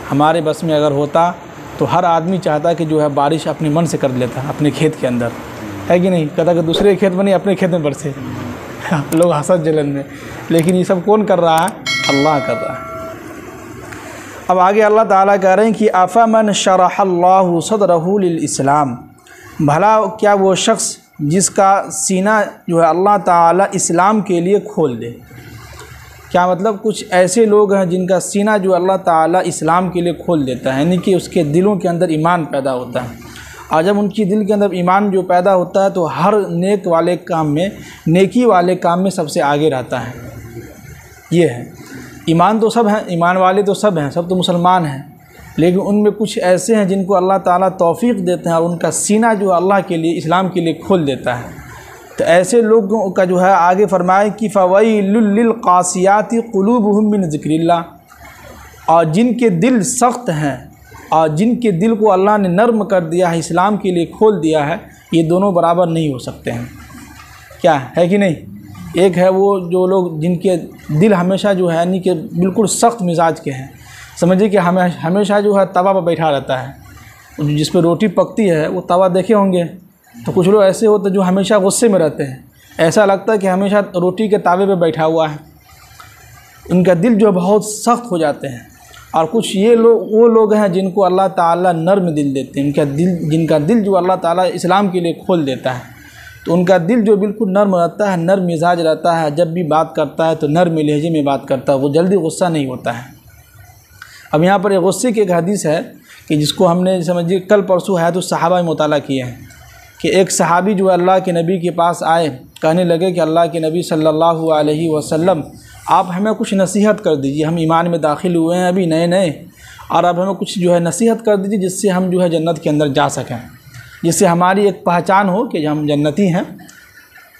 हमारे बस में अगर होता तो हर आदमी चाहता कि जो है बारिश अपने मन से कर लेता अपने खेत के अंदर, है कि नहीं। कहता कि दूसरे खेत में नहीं अपने खेत में बरसे लोग हंसत जलन में, लेकिन ये सब कौन कर रहा है? अल्लाह कर रहा है। अब आगे अल्लाह ताला कह रहे हैं कि अफ़मन शरहल्लाहु सदरहु लिल इस्लाम, भला क्या वो शख्स जिसका सीना जो है अल्लाह ताला इस्लाम के लिए खोल दे। क्या मतलब? कुछ ऐसे लोग हैं जिनका सीना जो अल्लाह ताला इस्लाम के लिए खोल देता है, यानी कि उसके दिलों के अंदर ईमान पैदा होता है। और जब उनकी दिल के अंदर ईमान जो पैदा होता है तो हर नेक वाले काम में, नेकी वाले काम में सबसे आगे रहता है। ये है, ईमान तो सब हैं, ईमान वाले तो सब हैं, सब तो मुसलमान हैं, लेकिन उनमें कुछ ऐसे हैं जिनको अल्लाह ताला तौफीक देते हैं और उनका सीना जो अल्लाह के लिए, इस्लाम के लिए खोल देता है। तो ऐसे लोगों का जो है आगे फरमाए कि फ़वैलुल लिल क़ासियाति क़ुलूबुहुम मिन ज़िक्रिल्लाह, और जिनके दिल सख्त हैं और जिनके दिल को अल्लाह ने नर्म कर दिया है, इस्लाम के लिए खोल दिया है, ये दोनों बराबर नहीं हो सकते हैं। क्या है कि नहीं? एक है वो जो लोग जिनके दिल हमेशा जो है यानी कि बिल्कुल सख्त मिजाज के हैं, समझिए कि हमेशा जो है तवा पर बैठा रहता है, जिस पर रोटी पकती है वो तवा देखे होंगे। तो कुछ लोग ऐसे होते हैं जो हमेशा गुस्से में रहते हैं, ऐसा लगता है कि हमेशा रोटी के तावे पे बैठा हुआ है, उनका दिल जो बहुत सख्त हो जाते हैं। और कुछ ये लोग वो लोग हैं जिनको अल्लाह ताला नर्म दिल देते हैं, जिनका दिल जो अल्लाह ताला इस्लाम के लिए खोल देता है, तो उनका दिल जो बिल्कुल नर्म रहता है, नर्म मिजाज रहता है, जब भी बात करता है तो नर्म लहजे में बात करता है, वो जल्दी गुस्सा नहीं होता है। अब यहाँ पर एक गुस्से की एक हदीस है कि जिसको हमने समझिए कल परसों है तो सहाबा में मुताला किए हैं कि एक सहाबी जो अल्लाह के नबी के पास आए, कहने लगे कि अल्लाह के नबी सल्लल्लाहु अलैहि वसल्लम, आप हमें कुछ नसीहत कर दीजिए, हम ईमान में दाखिल हुए हैं अभी नए नए, और आप हमें कुछ जो है नसीहत कर दीजिए जिससे हम जो है जन्नत के अंदर जा सकें, जिससे हमारी एक पहचान हो कि हम जन्नती हैं।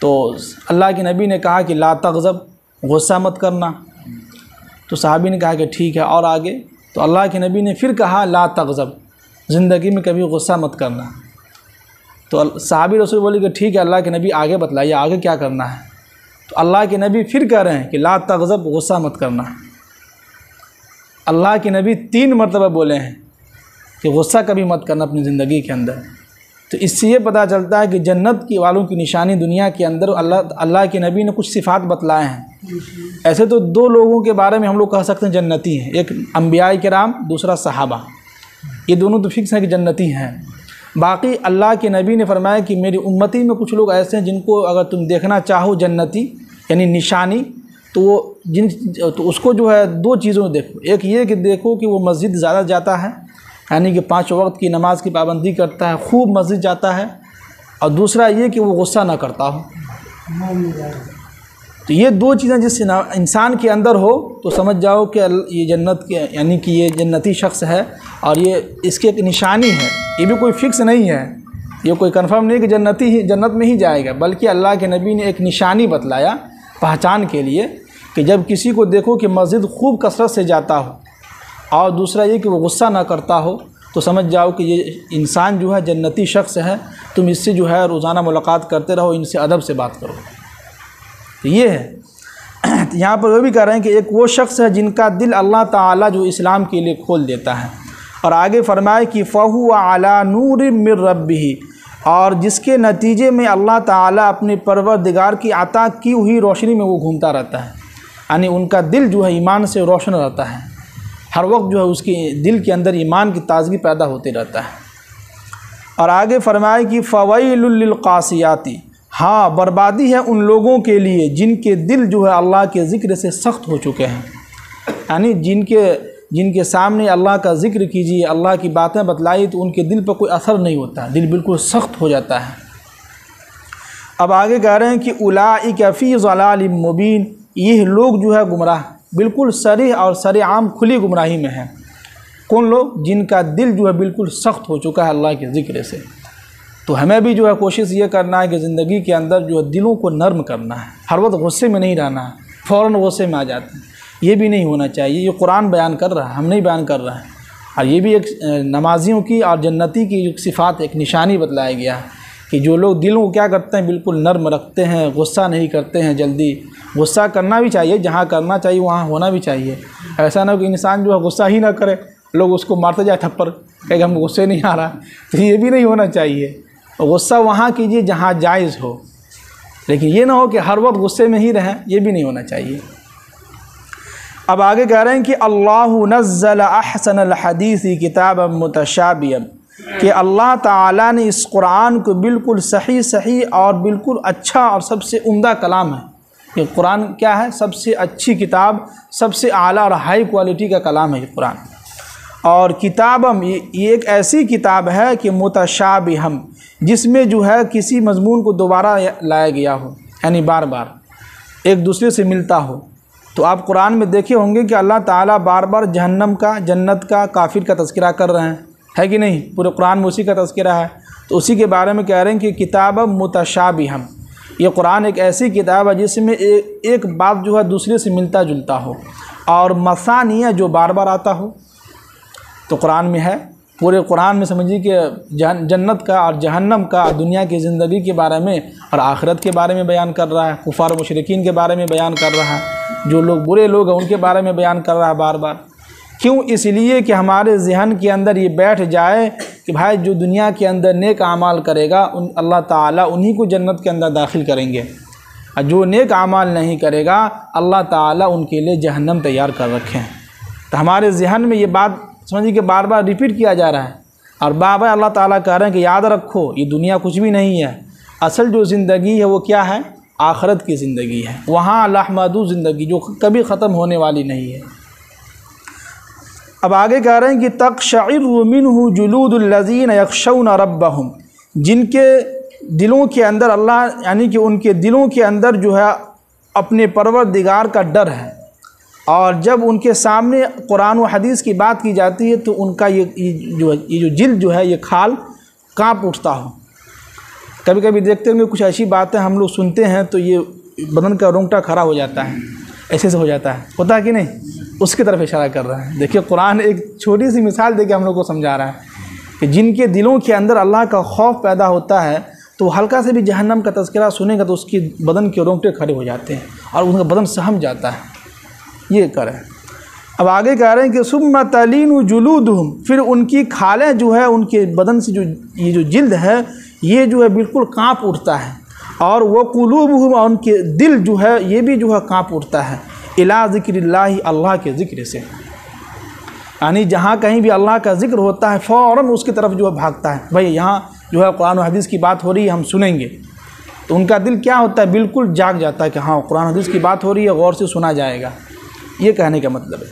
तो अल्लाह के नबी ने कहा कि ला तग़ज़ब, गुस्सा मत करना। तो सहाबी ने कहा कि ठीक है, और आगे? तो अल्लाह के नबी ने फिर कहा ला तग़ज़ब, ज़िंदगी में कभी गुस्सा मत करना। तो सहाबी रसूल बोले कि ठीक है अल्लाह के नबी, आगे बतलाइए आगे क्या करना है। तो अल्लाह के नबी फिर कह रहे हैं कि ला तग़ज़ब, गुस्सा मत करना। अल्लाह के नबी 3 मरतबा बोले हैं कि गुस्सा कभी मत करना अपनी ज़िंदगी के अंदर। तो इससे ये पता चलता है कि जन्नत की वालों की निशानी दुनिया के अंदर अल्लाह के नबी ने कुछ सिफ़ात बतलाए हैं। ऐसे तो 2 लोगों के बारे में हम लोग कह सकते हैं जन्नती हैं, एक अंबियाए किराम, दूसरा सहाबा, ये दोनों तो फिक्स हैं कि जन्नती हैं। बाकी अल्लाह के नबी ने फरमाया कि मेरी उम्मती में कुछ लोग ऐसे हैं जिनको अगर तुम देखना चाहो जन्नती यानी निशानी, तो उसको जो है 2 चीज़ों देखो। एक ये कि देखो कि वो मस्जिद ज़्यादा जाता है, यानी कि 5 वक्त की नमाज की पाबंदी करता है, खूब मस्जिद जाता है, और दूसरा ये कि वो गुस्सा ना करता हो। तो ये 2 चीज़ें जिससे इंसान के अंदर हो तो समझ जाओ कि ये जन्नत के यानी कि ये जन्नती शख्स है, और ये इसकी एक निशानी है। ये भी कोई फिक्स नहीं है, ये कोई कंफर्म नहीं कि जन्नती ही जन्नत में ही जाएगा, बल्कि अल्लाह के नबी ने एक निशानी बतलाया पहचान के लिए कि जब किसी को देखो कि मस्जिद खूब कसरत से जाता हो, और दूसरा ये कि वो गुस्सा ना करता हो, तो समझ जाओ कि ये इंसान जो है जन्नती शख्स है। तुम इससे जो है रोज़ाना मुलाकात करते रहो, इनसे अदब से बात करो। तो ये है। यहाँ पर वो भी कह रहे हैं कि एक वो शख्स है जिनका दिल अल्लाह ताला जो इस्लाम के लिए खोल देता है। और आगे फरमाए कि फ़हुवा अला नूर मिर रब्बिही, और जिसके नतीजे में अल्लाह ताला अपने परवरदिगार की अता की हुई रोशनी में वो घूमता रहता है, यानी उनका दिल जो है ईमान से रोशन रहता है, हर वक्त जो है उसके दिल के अंदर ईमान की ताज़गी पैदा होते रहता है। और आगे फरमाए कि फ़वैलुल लिल क़ासियाति, हाँ बर्बादी है उन लोगों के लिए जिनके दिल जो है अल्लाह के ज़िक्र से सख्त हो चुके हैं, यानी जिनके सामने अल्लाह का ज़िक्र कीजिए, अल्लाह की बातें बतलाई तो उनके दिल पर कोई असर नहीं होता, दिल बिल्कुल सख्त हो जाता है। अब आगे कह रहे हैं कि उलाइका फ़ी ज़लालिम मुबीन, ये लोग जो है गुमराह, बिल्कुल सरीह और सरेआम खुली गुमराही में है। कौन लोग? जिनका दिल जो है बिल्कुल सख्त हो चुका है अल्लाह के ज़िक्र से। तो हमें भी जो है कोशिश ये करना है कि ज़िंदगी के अंदर जो है दिलों को नर्म करना है, हर वक्त गुस्से में नहीं रहना है, फ़ौरन गुस्से में आ जाते हैं, ये भी नहीं होना चाहिए। ये कुरान बयान कर रहा है, हम नहीं बयान कर रहे हैं। और ये भी एक नमाजियों की और जन्नती की एक सिफ़ात, एक निशानी बतलाया गया है कि जो लोग दिलों को क्या करते हैं, बिल्कुल नर्म रखते हैं, गुस्सा नहीं करते हैं जल्दी। गुस्सा करना भी चाहिए, जहाँ करना चाहिए वहाँ होना भी चाहिए। ऐसा ना कि इंसान जो है गुस्सा ही ना करे लोग उसको मारते जाए थप्पड़, कहेगा हम गुस्से नहीं आ रहा। तो ये भी नहीं होना चाहिए। गुस्सा वहाँ कीजिए जहाँ जायज़ हो, लेकिन ये ना हो कि हर वक्त गुस्से में ही रहें, ये भी नहीं होना चाहिए। अब आगे कह रहे हैं कि अल्लाहु नज़्ज़ल अहसनल हदीसी किताबन मुतशाबियन, कि अल्लाह ताला ने इस कुरान को बिल्कुल सही और बिल्कुल अच्छा और सबसे उम्दा कलाम है। ये कुरान क्या है? सबसे अच्छी किताब, सबसे आला और हाई क्वालिटी का कलाम है ये कुरान। और किताबम, ये एक ऐसी किताब है कि मुतशाबिहम, जिसमें जो है किसी मज़मून को दोबारा लाया गया हो, यानी बार बार एक दूसरे से मिलता हो। तो आप कुरान में देखे होंगे कि अल्लाह ताला बार बार जहन्नम का, जन्नत का, काफिर का तज़किरा कर रहे हैं, है कि नहीं? पूरे कुरान में उसी का तज़किरा है। तो उसी के बारे में कह रहे हैं कि किताब मुतशाबिहम, ये कुरान एक ऐसी किताब है जिसमें एक बात जो है दूसरे से मिलता जुलता हो, और मसानिया जो बार बार आता हो। तो कुरान में है, पूरे कुरान में समझिए कि जन्नत का और जहन्नम का, दुनिया की ज़िंदगी के बारे में और आखिरत के बारे में बयान कर रहा है, कुफार मुशरिकीन के बारे में बयान कर रहा है, जो लोग बुरे लोग हैं उनके बारे में बयान कर रहा है बार बार। क्यों? इसलिए कि हमारे जहन के अंदर ये बैठ जाए कि भाई जो दुनिया के अंदर नेक आमाल करेगा अल्लाह ताला उन्हीं को जन्नत के अंदर दाखिल करेंगे, और जो नेक आमाल नहीं करेगा अल्लाह ताला उनके लिए जहन्नम तैयार कर रखे हैं। तो हमारे जहन में ये बात समझिए कि बार बार रिपीट किया जा रहा है, और बार बार अल्लाह ताला कह रहे हैं कि याद रखो ये दुनिया कुछ भी नहीं है, असल जो ज़िंदगी है वो क्या है? आखिरत की ज़िंदगी है, वहाँ लाहमदू ज़िंदगी जो कभी ख़त्म होने वाली नहीं है। अब आगे कह रहे हैं कि तक़शइरु मिन्हु जुलूदुल्लज़ीन यख़शौना रब्बहुम, जिनके दिलों के अंदर अल्लाह, यानी कि उनके दिलों के अंदर जो है अपने परवरदिगार का डर है, और जब उनके सामने कुरान व हदीस की बात की जाती है तो उनका ये जो जिल्द जो है ये खाल काँप उठता हो। कभी कभी देखते होंगे कुछ ऐसी बातें हम लोग सुनते हैं तो ये बदन का रोंगटा खड़ा हो जाता है, ऐसे से हो जाता है, होता है कि नहीं? उसकी तरफ इशारा कर रहा है। देखिए कुरान एक छोटी सी मिसाल देके हम लोग को समझा रहा है कि जिनके दिलों के अंदर अल्लाह का खौफ पैदा होता है तो हल्का से भी जहन्नम का तज़किरा सुनेगा तो उसकी बदन के रोंगटे खड़े हो जाते हैं और उनका बदन सहम जाता है। ये करें। अब आगे कह रहे हैं कि सुम्मा तलीनु जुलूदुहुम, फिर उनकी खालें जो है उनके बदन से ये जो जिल्द है ये जो है बिल्कुल काँप उठता है, और वो कुलूबुहुम, उनके दिल जो है ये भी जो है काँप उठता है, इला ज़िक्रिल्लाहि, अल्लाह के ज़िक्र से। यानी जहाँ कहीं भी अल्लाह का ज़िक्र होता है फ़ौरन उसकी तरफ जो है भागता है, भाई यहाँ जो है कुरान और हदीस की बात हो रही है हम सुनेंगे। तो उनका दिल क्या होता है? बिल्कुल जाग जाता है कि हाँ कुरान हदीस की बात हो रही है, गौर से सुना जाएगा। ये कहने का मतलब है।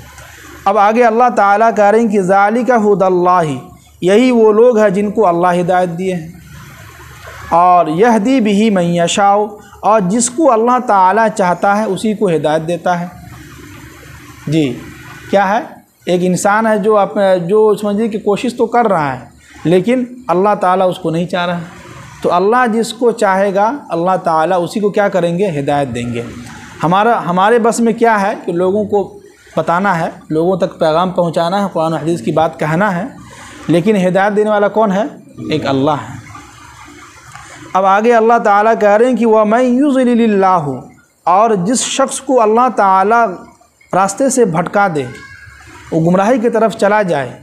अब आगे अल्लाह ताला कह रहे हैं कि ज़ालिका हुदल्लाहि, यही वो लोग हैं जिनको अल्लाह हिदायत दिए हैं, और यहदी बिही मन यशाओ, और जिसको अल्लाह ताला चाहता है उसी को हिदायत देता है। जी क्या है? एक इंसान है जो समझिए कि कोशिश तो कर रहा है लेकिन अल्लाह ताला उसको नहीं चाह रहा है, तो अल्लाह जिसको चाहेगा अल्लाह ताला उसी को क्या करेंगे? हिदायत देंगे। हमारे बस में क्या है कि लोगों को बताना है, लोगों तक पैगाम पहुंचाना है, कुरान हदीस की बात कहना है, लेकिन हिदायत देने वाला कौन है? एक अल्लाह है। अब आगे अल्लाह ताला कह रहे हैं कि वह मैं युज़लिल्लाहु, और जिस शख्स को अल्लाह ताला रास्ते से भटका दे, वो गुमराही की तरफ चला जाए,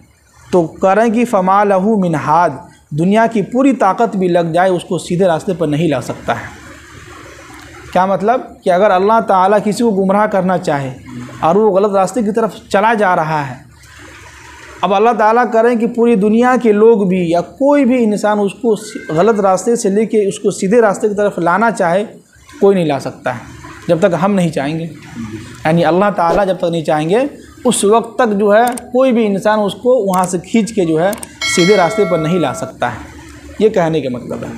तो कह रहे हैं कि फ़मा लहू मिन हाद, दुनिया की पूरी ताकत भी लग जाए उसको सीधे रास्ते पर नहीं ला सकता है। क्या मतलब? कि अगर अल्लाह ताला किसी को गुमराह करना चाहे और वो गलत रास्ते की तरफ चला जा रहा है, अब अल्लाह ताला करें कि पूरी दुनिया के लोग भी या कोई भी इंसान उसको गलत रास्ते से लेके उसको सीधे रास्ते की तरफ लाना चाहे, कोई नहीं ला सकता है जब तक हम नहीं चाहेंगे। यानी अल्लाह ताला जब तक नहीं चाहेंगे उस वक्त तक जो है कोई भी इंसान उसको वहाँ से खींच के जो है सीधे रास्ते पर नहीं ला सकता है। ये कहने का मतलब है।